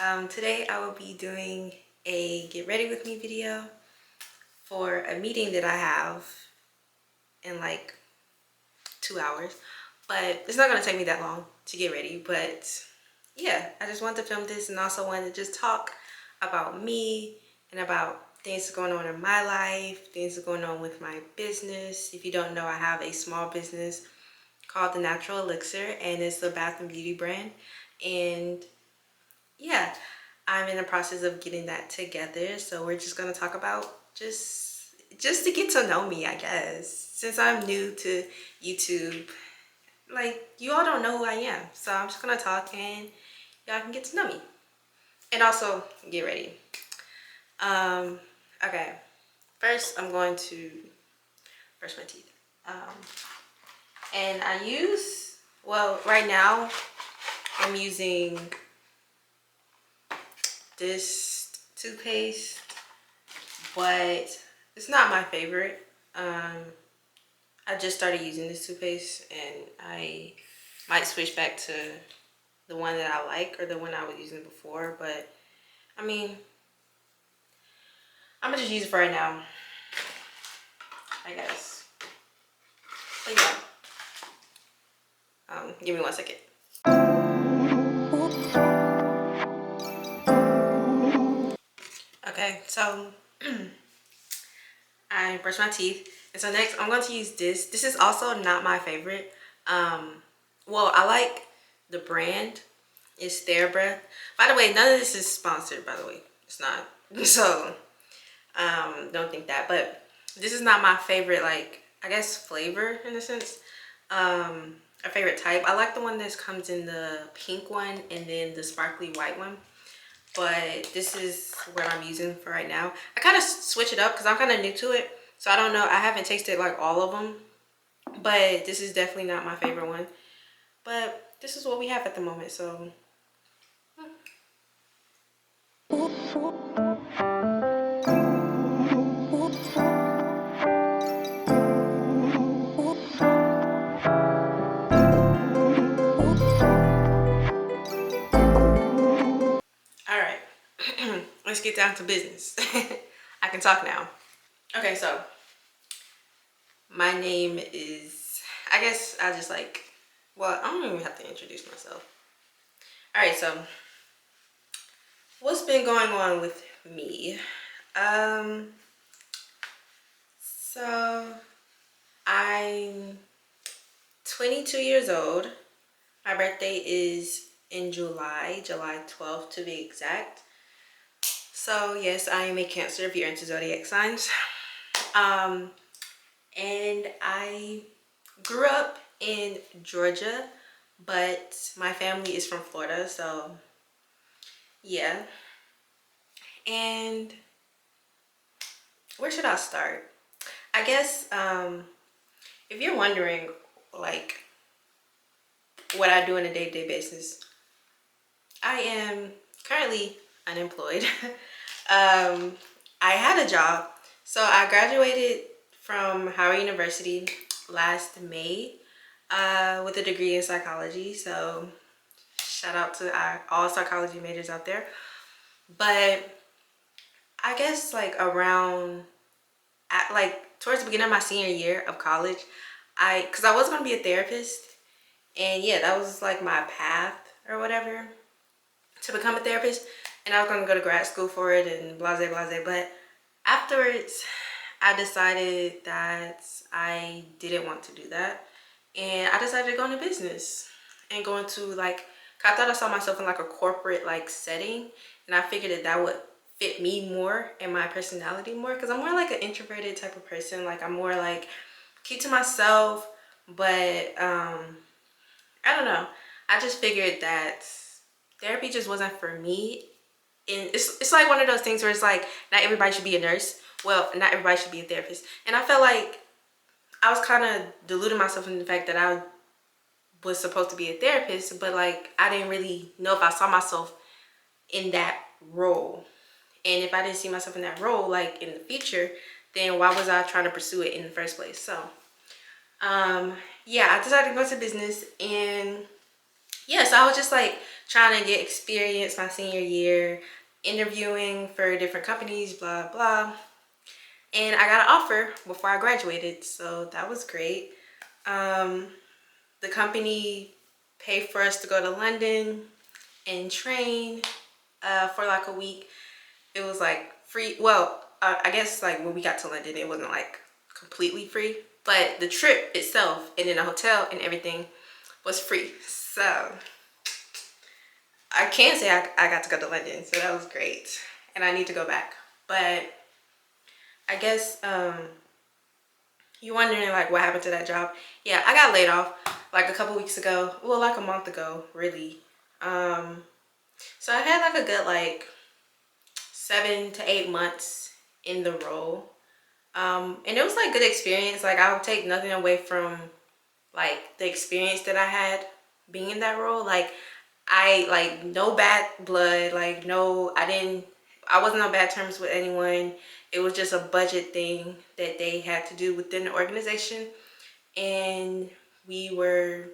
Today I will be doing a get ready with me video for a meeting that I have in like 2 hours, but it's not going to take me that long to get ready. But yeah, I just wanted to film this and also wanted to just talk about me and about things going on in my life, things going on with my business. If you don't know, I have a small business called The Natural Elixir, and it's a bath and beauty brand. And yeah, I'm in the process of getting that together. So we're just gonna talk about just to get to know me, I guess. Since I'm new to YouTube, like you all don't know who I am. So I'm just gonna talk and y'all can get to know me. And also get ready. Okay. First I'm going to brush my teeth. And I use, well, right now I'm using this toothpaste, but it's not my favorite. I just started using this toothpaste and I might switch back to the one that I like or the one I was using before, but I mean, I'm gonna just use it for right now, I guess. But yeah, give me 1 second. Okay, so I brushed my teeth, and so next I'm going to use this. This is also not my favorite. Well, I like the brand. It's Their Breath. By the way, none of this is sponsored, by the way. It's not. So, don't think that. But this is not my favorite, like, I guess, flavor in a sense. A favorite type. I like the one that comes in the pink one and then the sparkly white one. But this is what I'm using for right now. I kind of switch it up because I'm kind of new to it. So I don't know. I haven't tasted like all of them. But this is definitely not my favorite one. But this is what we have at the moment. So alright, let's get down to business. I can talk now. Okay, so my name is, I guess I just like, well, I don't even have to introduce myself. Alright, so what's been going on with me? So I'm 22 years old. My birthday is in July 12th to be exact. So yes, I am a Cancer if you're into zodiac signs. And I grew up in Georgia, but my family is from Florida, so yeah. And where should I start? I guess if you're wondering like what I do on a day-to-day basis, I am currently unemployed. I had a job. So I graduated from Howard University last May with a degree in psychology. So shout out to all psychology majors out there. But I guess like around towards the beginning of my senior year of college, because I was going to be a therapist, and yeah, that was like my path or whatever to become a therapist, and I was going to go to grad school for it and blase blase. But afterwards I decided that I didn't want to do that, and I decided to go into business and go into like, I thought I saw myself in like a corporate like setting, and I figured that that would fit me more and my personality more, because I'm more like an introverted type of person. Like I'm more like keep to myself, but I don't know, I just figured that therapy just wasn't for me. And it's like one of those things where it's like not everybody should be a nurse, well, not everybody should be a therapist. And I felt like I was kind of deluding myself in the fact that I was supposed to be a therapist, but like I didn't really know if I saw myself in that role. And if I didn't see myself in that role like in the future, then why was I trying to pursue it in the first place? So yeah, I decided to go to business, and yeah, so I was just like trying to get experience my senior year, interviewing for different companies, blah blah. And I got an offer before I graduated, so that was great. The company paid for us to go to London and train for like a week. It was like free. Well, I guess like when we got to London, it wasn't like completely free, but the trip itself and then the hotel and everything was free. So I can say I got to go to London, so that was great. And I need to go back. But I guess you're wondering like what happened to that job. Yeah, I got laid off like a couple weeks ago. Well, like a month ago, really. So I had like a good like 7 to 8 months in the role. And it was like good experience. Like I'll take nothing away from like the experience that I had being in that role. Like I like no bad blood, like no, I wasn't on bad terms with anyone. It was just a budget thing that they had to do within the organization, and we were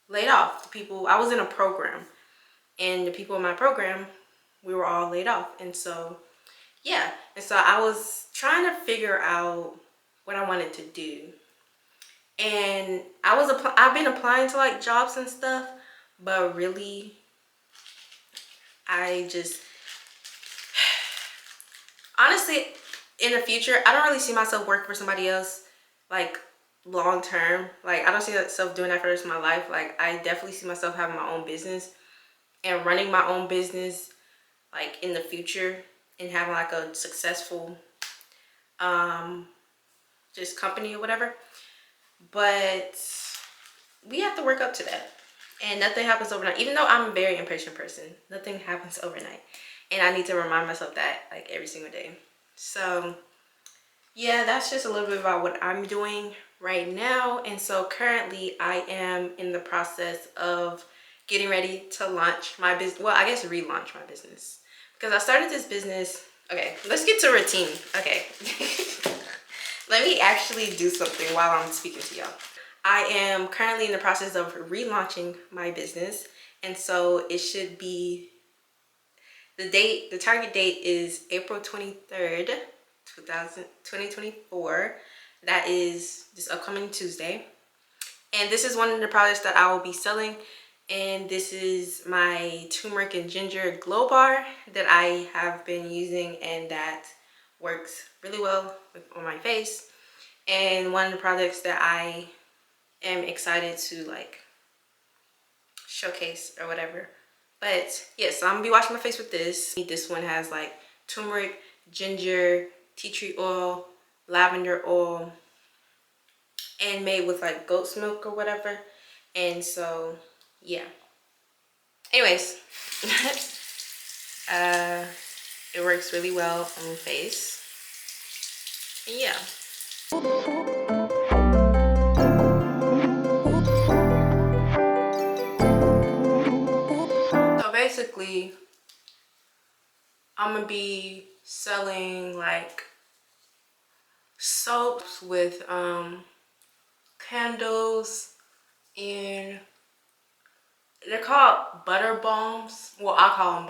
laid off. The people, I was in a program, and the people in my program, we were all laid off. And so yeah, and so I was trying to figure out what I wanted to do. And I've been applying to like jobs and stuff, but really I just honestly in the future I don't really see myself working for somebody else like long term. Like I don't see myself doing that for the rest of my life. Like I definitely see myself having my own business and running my own business like in the future and having like a successful just company or whatever. But we have to work up to that, and nothing happens overnight. Even though I'm a very impatient person, nothing happens overnight, and I need to remind myself that like every single day. So yeah, that's just a little bit about what I'm doing right now. And so currently I am in the process of getting ready to launch my business. Well, I guess relaunch my business, because I started this business. Okay, let's get to routine. Okay. Let me actually do something while I'm speaking to y'all. I am currently in the process of relaunching my business, and so it should be the target date is April 23rd, 2024. That is this upcoming Tuesday. And this is one of the products that I will be selling, and this is my turmeric and ginger glow bar that I have been using, and that works really well on my face, and one of the products that I am excited to like showcase or whatever. But yes, I'm gonna be washing my face with this. This one has like turmeric, ginger, tea tree oil, lavender oil, and made with like goat's milk or whatever. And so yeah, anyways, it works really well on the face. And yeah. So basically I'm gonna be selling like soaps with candles, and they're called butter bombs. Well, I call them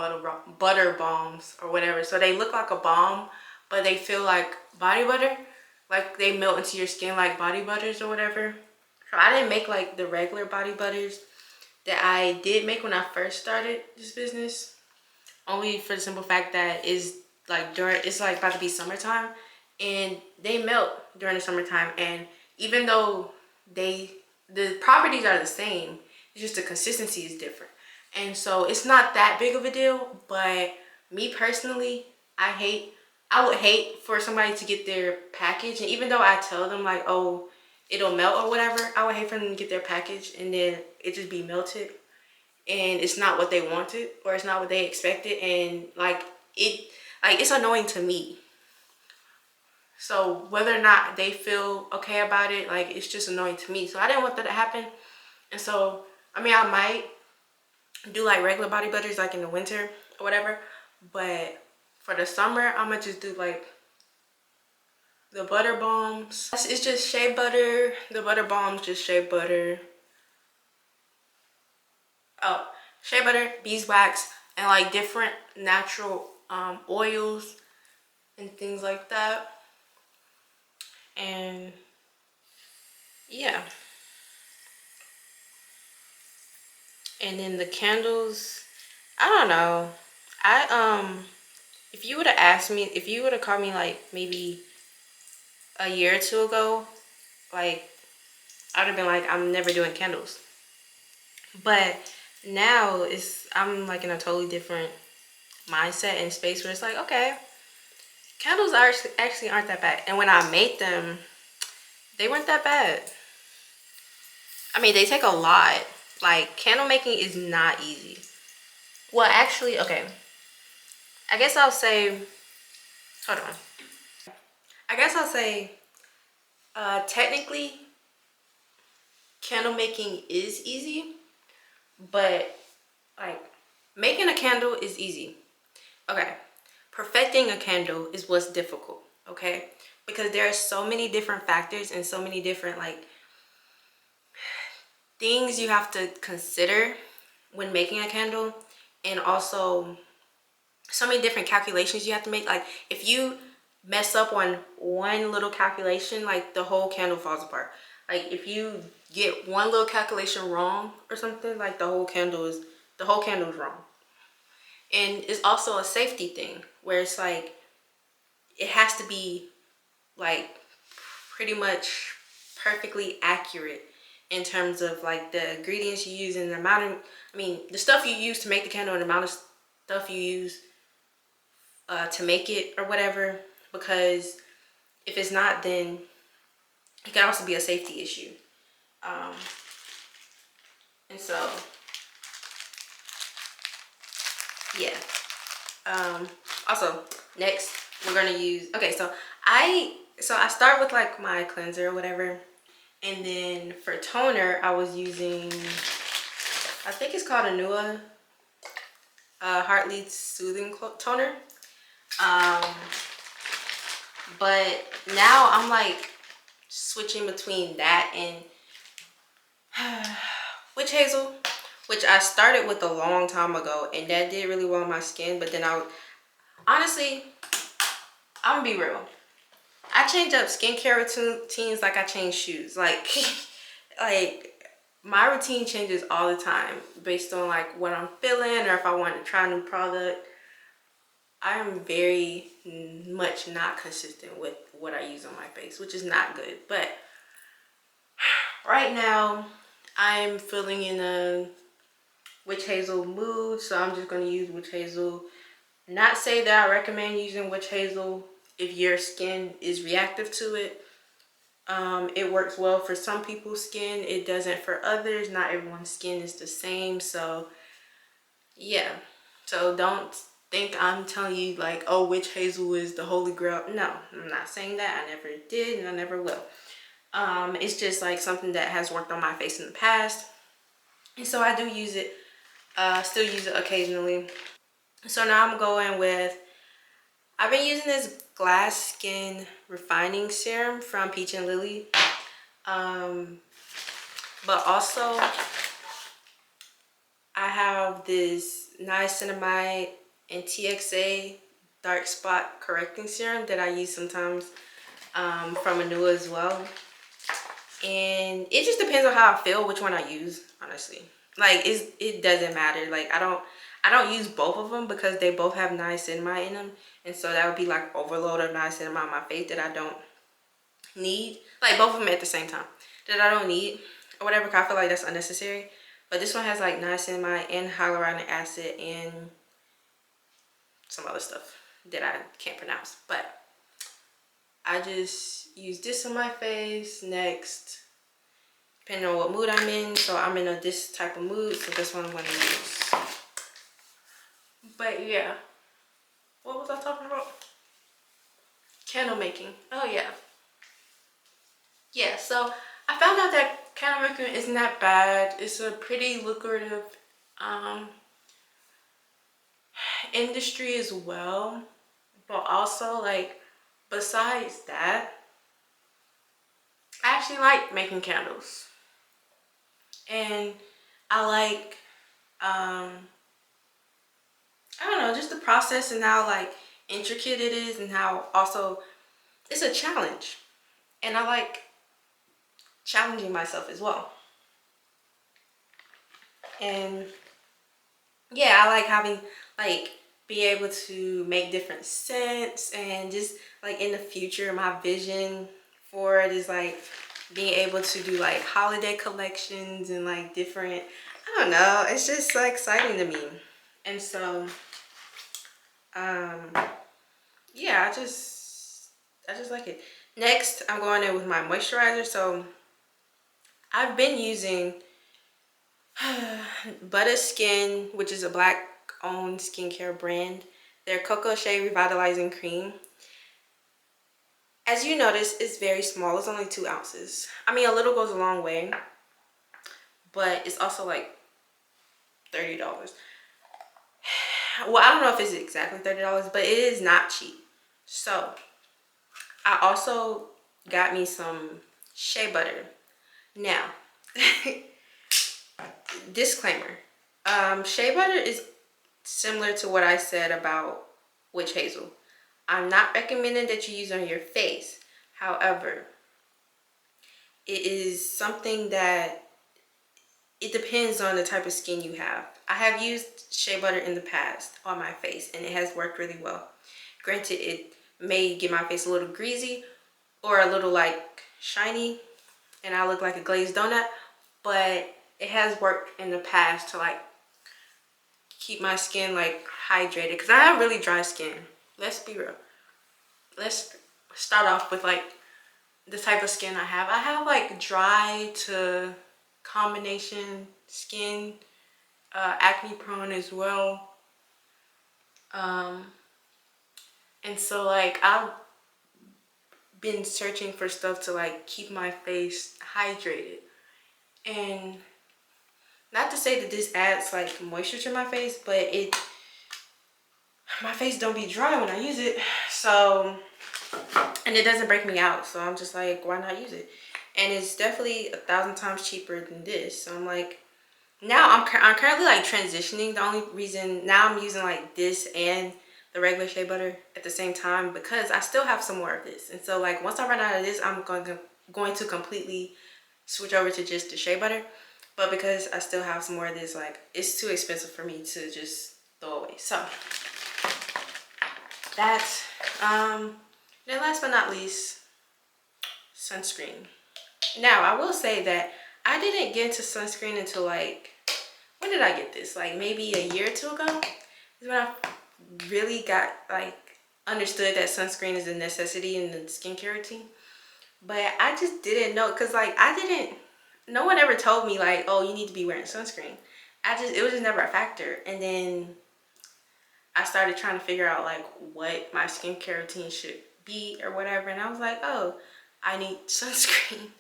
butter bombs or whatever. So they look like a bomb, but they feel like body butter. Like they melt into your skin like body butters or whatever. So I didn't make like the regular body butters that I did make when I first started this business. Only for the simple fact that it's like about to be summertime, and they melt during the summertime. And even though the properties are the same, it's just the consistency is different. And so it's not that big of a deal. But me personally, I would hate for somebody to get their package, and even though I tell them like, oh, it'll melt or whatever, I would hate for them to get their package and then it just be melted, and it's not what they wanted or it's not what they expected, and it's annoying to me. So whether or not they feel okay about it, like it's just annoying to me. So I didn't want that to happen. And so I mean, I might do like regular body butters like in the winter or whatever, but for the summer I'm gonna just do like the butter bombs. It's just shea butter. The butter bombs just shea butter. Oh, shea butter, beeswax, and like different natural oils and things like that. And yeah. And then the candles, I don't know. If you would have asked me, if you would have called me like maybe a year or two ago, like I'd have been like, I'm never doing candles. But now I'm like in a totally different mindset and space where it's like, okay, candles actually aren't that bad. And when I made them, they weren't that bad. I mean, they take a lot. Like, candle making is not easy. Well, actually, okay. I guess I'll say, hold on. I guess I'll say, technically, candle making is easy, but like, making a candle is easy. Okay. Perfecting a candle is what's difficult, okay? Because there are so many different factors and so many different like things you have to consider when making a candle, and also so many different calculations you have to make. Like if you mess up on one little calculation, like the whole candle falls apart. Like if you get one little calculation wrong or something, like the whole candle is wrong. And it's also a safety thing where it's like it has to be like pretty much perfectly accurate in terms of like the ingredients you use and the amount of, I mean, the stuff you use to make the candle and the amount of stuff you use to make it or whatever. Because if it's not, then it can also be a safety issue. And so, yeah. Also, next we're gonna use. Okay, so I start with like my cleanser or whatever, and then for toner I was using, I think it's called Anua Heartleaf Soothing Toner. But now I'm like switching between that and witch hazel, which I started with a long time ago, and that did really well on my skin. But then honestly, I'm gonna be real. I change up skincare routines like I change shoes. Like, like my routine changes all the time based on like what I'm feeling or if I want to try a new product. I am very much not consistent with what I use on my face, which is not good. But right now, I'm feeling in a witch hazel mood, so I'm just going to use witch hazel. Not say that I recommend using witch hazel if your skin is reactive to it. It works well for some people's skin. It doesn't for others. Not everyone's skin is the same. So, yeah. So don't think I'm telling you like, oh, witch hazel is the holy grail. No, I'm not saying that. I never did and I never will. It's just like something that has worked on my face in the past. And so I do use it. Still use it occasionally. So now I'm going with, I've been using this glass skin refining serum from Peach and Lily. But also I have this niacinamide and TXA dark spot correcting serum that I use sometimes from Anua as well. And it just depends on how I feel which one I use, honestly. Like it doesn't matter. Like I don't use both of them because they both have niacinamide in them, and so that would be like overload of niacinamide on my face that I don't need. Like both of them at the same time that I don't need or whatever, because I feel like that's unnecessary. But this one has like niacinamide and hyaluronic acid and some other stuff that I can't pronounce. But I just use this on my face next, depending on what mood I'm in. So I'm in this type of mood, so this one I'm going to use. But yeah, what was I talking about? Candle making. Oh yeah. Yeah, so I found out that candle making isn't that bad. It's a pretty lucrative industry as well. But also, like, besides that, I actually like making candles. And I like I don't know, just the process and how like intricate it is, and how also it's a challenge. And I like challenging myself as well. And yeah, I like having like be able to make different scents, and just like in the future my vision for it is like being able to do like holiday collections and like different, I don't know, it's just like exciting to me. And so um yeah, I just like it. Next, I'm going in with my moisturizer. So I've been using Butter Skin, which is a black owned skincare brand. Their Cocoa Shea Revitalizing Cream. As you notice, it's very small. It's only 2 ounces. I mean, a little goes a long way, but it's also like $30. Well, I don't know if it's exactly $30, but it is not cheap. So I also got me some shea butter. Now, disclaimer, shea butter is similar to what I said about witch hazel. I'm not recommending that you use on your face. However, it is something that it depends on the type of skin you have. I have used shea butter in the past on my face and it has worked really well. Granted, it may get my face a little greasy or a little like shiny and I look like a glazed donut, but it has worked in the past to like keep my skin like hydrated, because I have really dry skin. Let's be real. Let's start off with like the type of skin I have. I have like dry to combination skin, acne prone as well. And so like I've been searching for stuff to like keep my face hydrated. And not to say that this adds like moisture to my face, but my face don't be dry when I use it. So, and it doesn't break me out. So I'm just like, why not use it? And it's definitely 1,000 times cheaper than this. So I'm like, now I'm currently like transitioning. The only reason now I'm using like this and the regular shea butter at the same time, because I still have some more of this. And so like once I run out of this, I'm going to completely switch over to just the shea butter. But because I still have some more of this, like it's too expensive for me to just throw away. So that's then last but not least, sunscreen. Now I will say that I didn't get into sunscreen until like, when did I get this? Like maybe a year or two ago is when I really got like understood that sunscreen is a necessity in the skincare routine. But I just didn't know, because like no one ever told me like, oh, you need to be wearing sunscreen. It was just never a factor. And then I started trying to figure out like what my skincare routine should be or whatever. And I was like, oh, I need sunscreen.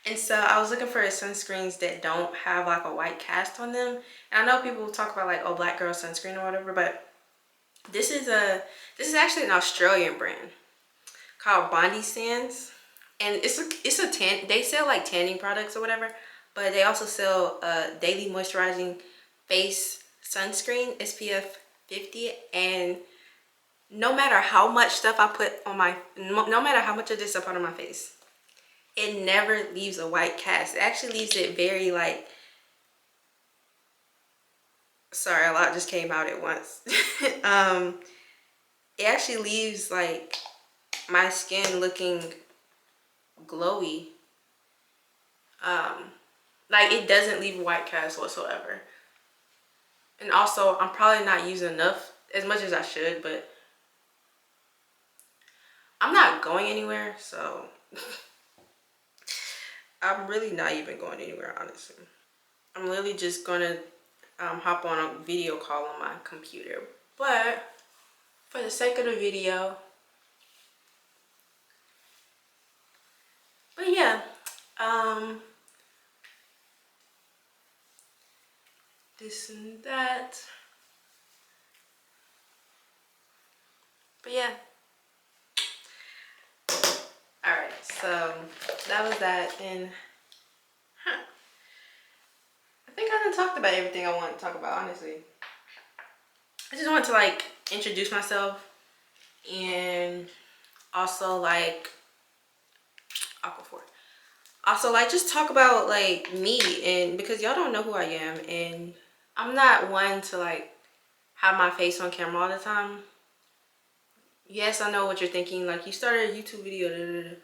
And so I was looking for sunscreens that don't have like a white cast on them. And I know people talk about like, oh, black girl sunscreen or whatever, but this is actually an Australian brand called Bondi Sands. And it's a tan, they sell like tanning products or whatever, but they also sell daily moisturizing face sunscreen, SPF 50. And no matter how much stuff I put on no matter how much of this I put on my face, it never leaves a white cast. It actually leaves it very like, sorry, a lot just came out at once. It actually leaves like my skin looking glowy. Like it doesn't leave a white cast whatsoever. And also I'm probably not using enough, as much as I should, but I'm not going anywhere, so I'm really not even going anywhere, honestly. I'm literally just gonna hop on a video call on my computer. But for the sake of the video, but yeah, this and that. But yeah. Alright, so that was that. And I think I done talked about everything I want to talk about, honestly. I just want to like introduce myself and also like Aquaphor. Also like just talk about like me, and because y'all don't know who I am, and I'm not one to like have my face on camera all the time. Yes, I know what you're thinking, like you started a YouTube video, da, da, da.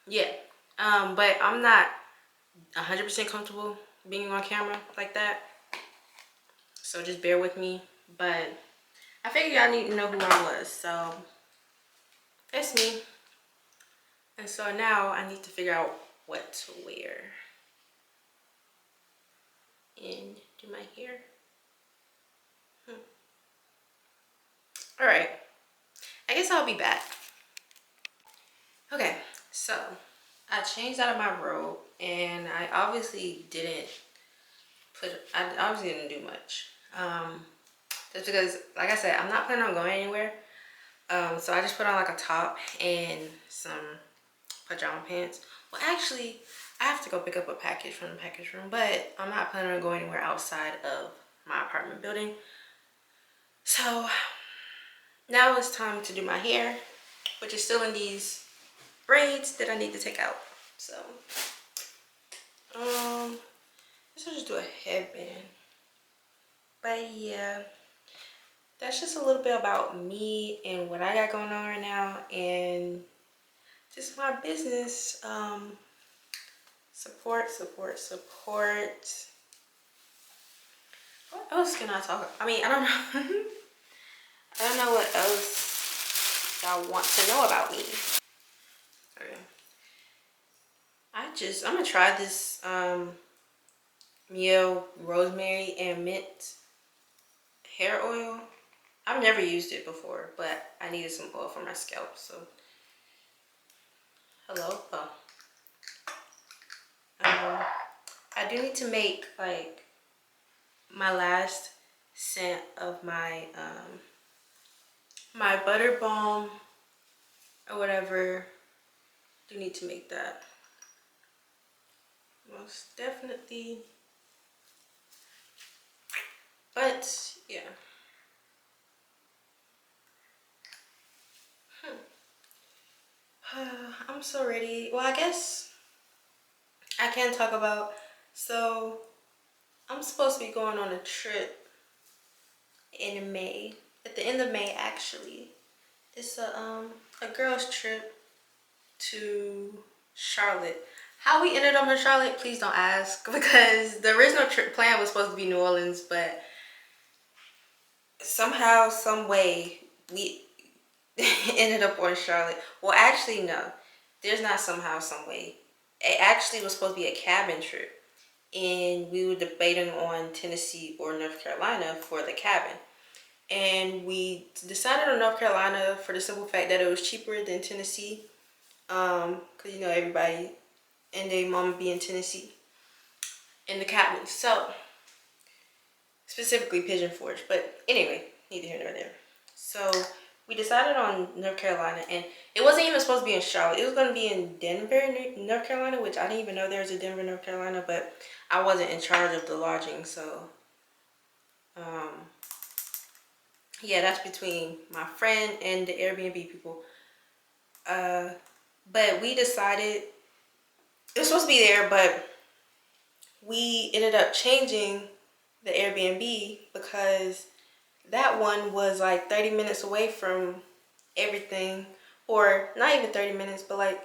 Yeah, but I'm not 100% comfortable being on camera like that, so just bear with me. But I figured y'all need to know who I was, so that's me. And so now I need to figure out what to wear and do my hair. All right, I guess I'll be back. Okay, so I changed out of my robe, and I obviously didn't do much. Just because, like I said, I'm not planning on going anywhere. So I just put on like a top and some pajama pants. Well, actually, I have to go pick up a package from the package room, but I'm not planning on going anywhere outside of my apartment building. So now it's time to do my hair, which is still in these braids that I need to take out. So, let's just do a headband. But yeah, that's just a little bit about me and what I got going on right now, and just my business. Support. What else can I talk about? I mean, I don't know. I don't know what else y'all want to know about me. Okay. I'm gonna try this Mio rosemary and mint hair oil. I've never used it before, but I needed some oil for my scalp, so hello. Oh. I do need to make like my last scent of my my butter balm or whatever. Do need to make that. Most definitely. But yeah. I'm so ready. Well, I guess I can talk about, so I'm supposed to be going on a trip in May, at the end of May actually. It's a girls trip to Charlotte. How we ended up in Charlotte, please don't ask, because the original trip plan was supposed to be New Orleans, but somehow, some way, we ended up on Charlotte. Well, actually, no. There's not somehow, some way. It actually was supposed to be a cabin trip, and we were debating on Tennessee or North Carolina for the cabin. And we decided on North Carolina for the simple fact that it was cheaper than Tennessee. Because, you know, everybody and their mama be in Tennessee in the cabin. So, specifically Pigeon Forge. But anyway, neither here nor there. So, we decided on North Carolina, and it wasn't even supposed to be in Charlotte. It was going to be in Denver, North Carolina, which I didn't even know there was a Denver, North Carolina, but I wasn't in charge of the lodging, so yeah, that's between my friend and the Airbnb people. But we decided it was supposed to be there, but we ended up changing the Airbnb because that one was like 30 minutes away from everything, or not even 30 minutes, but like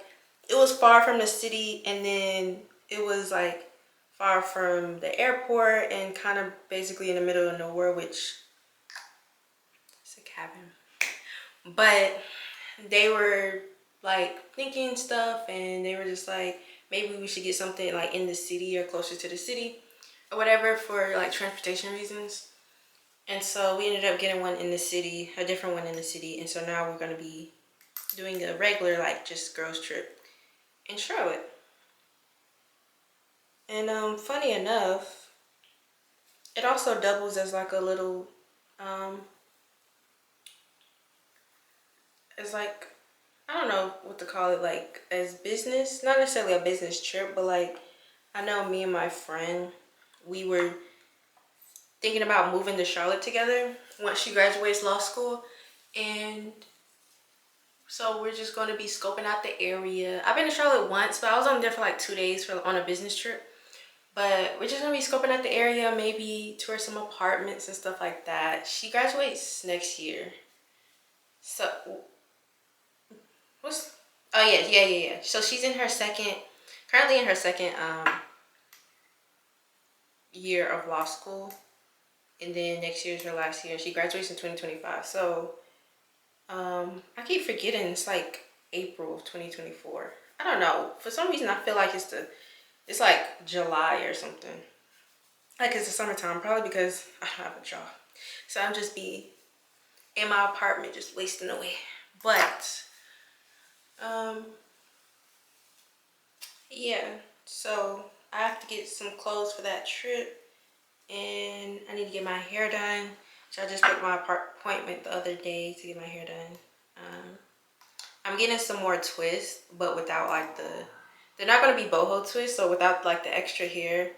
it was far from the city, and then it was like far from the airport and kind of basically in the middle of nowhere, which it's a cabin. But they were like thinking stuff, and they were just like, maybe we should get something like in the city or closer to the city or whatever for like transportation reasons. And so we ended up getting one in the city, a different one in the city. And so now we're going to be doing a regular, like, just girls trip in Charlotte. And funny enough, it also doubles as like a little, as like, I don't know what to call it, like as business, not necessarily a business trip, but like, I know me and my friend, we were thinking about moving to Charlotte together once she graduates law school. And so we're just going to be scoping out the area. I've been to Charlotte once, but I was only there for like 2 days on a business trip. But we're just going to be scoping out the area, maybe tour some apartments and stuff like that. She graduates next year. So, oh yeah. So she's in her currently in her second year of law school. And then next year is her last year. She graduates in 2025. So, I keep forgetting it's like April of 2024. I don't know. For some reason, I feel like it's like July or something. Like it's the summertime, probably because I don't have a job. So I'm just be in my apartment just wasting away. But, yeah. So I have to get some clothes for that trip. And I need to get my hair done. So I just booked my appointment the other day to get my hair done. I'm getting some more twists, but without like they're not going to be boho twists, so without like the extra hair.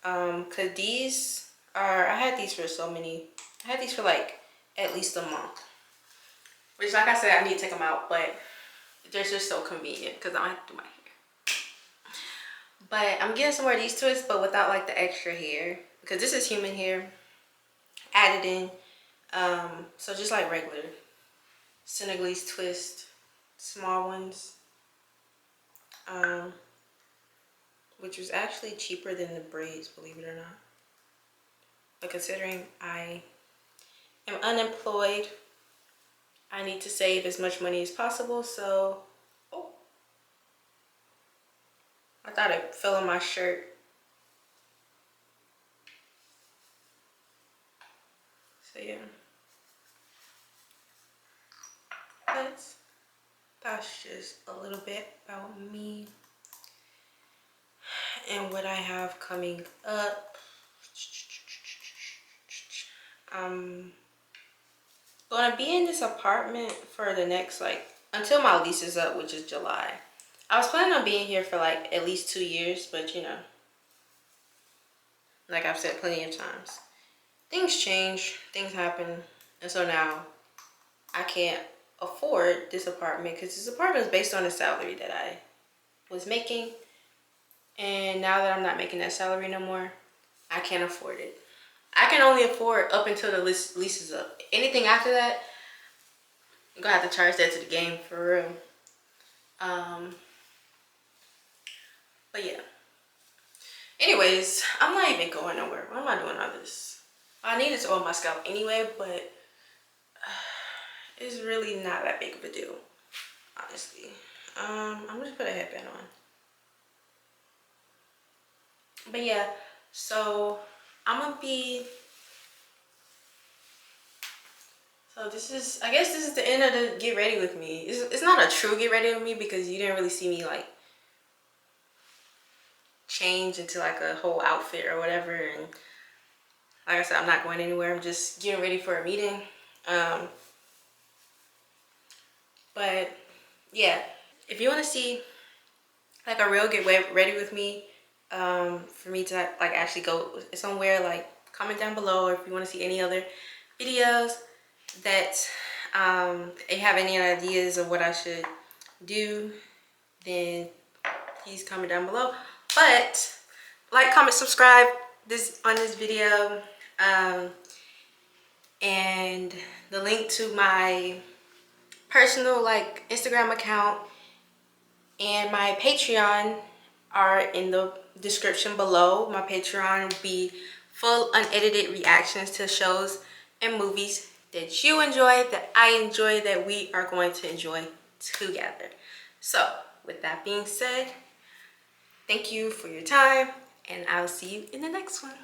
Cause I had these for like at least a month. Which, like I said, I need to take them out, but they're just so convenient because I don't have to do my hair. But I'm getting some more of these twists, but without like the extra hair, because this is human hair added in. So just like regular Senegalese twist, small ones, which was actually cheaper than the braids, believe it or not. But considering I am unemployed, I need to save as much money as possible. So, I thought it fell on my shirt. So yeah, that's just a little bit about me and what I have coming up. I'm gonna be in this apartment for the next until my lease is up, which is July. I was planning on being here for like at least 2 years, but you know, like I've said plenty of times, things change, things happen, and so now I can't afford this apartment because this apartment is based on the salary that I was making, and now that I'm not making that salary no more, I can't afford it. I can only afford up until the lease is up. Anything after that, I'm gonna have to charge that to the game for real. But yeah. Anyways, I'm not even going nowhere. Why am I doing all this? I needed to oil my scalp anyway, but it's really not that big of a deal, honestly. I'm just put a headband on. But yeah, so I'm gonna be. So I guess this is the end of the get ready with me. It's not a true get ready with me because you didn't really see me like change into like a whole outfit or whatever. And like I said, I'm not going anywhere. I'm just getting ready for a meeting. But yeah, if you want to see like a real get ready with me, for me to like actually go somewhere, like comment down below. Or if you want to see any other videos that if you have any ideas of what I should do, then please comment down below. But like, comment, subscribe on this video, and the link to my personal like Instagram account and my Patreon are in the description below. My Patreon will be full unedited reactions to shows and movies that you enjoy, that I enjoy, that we are going to enjoy together. So with that being said, thank you for your time, and I'll see you in the next one.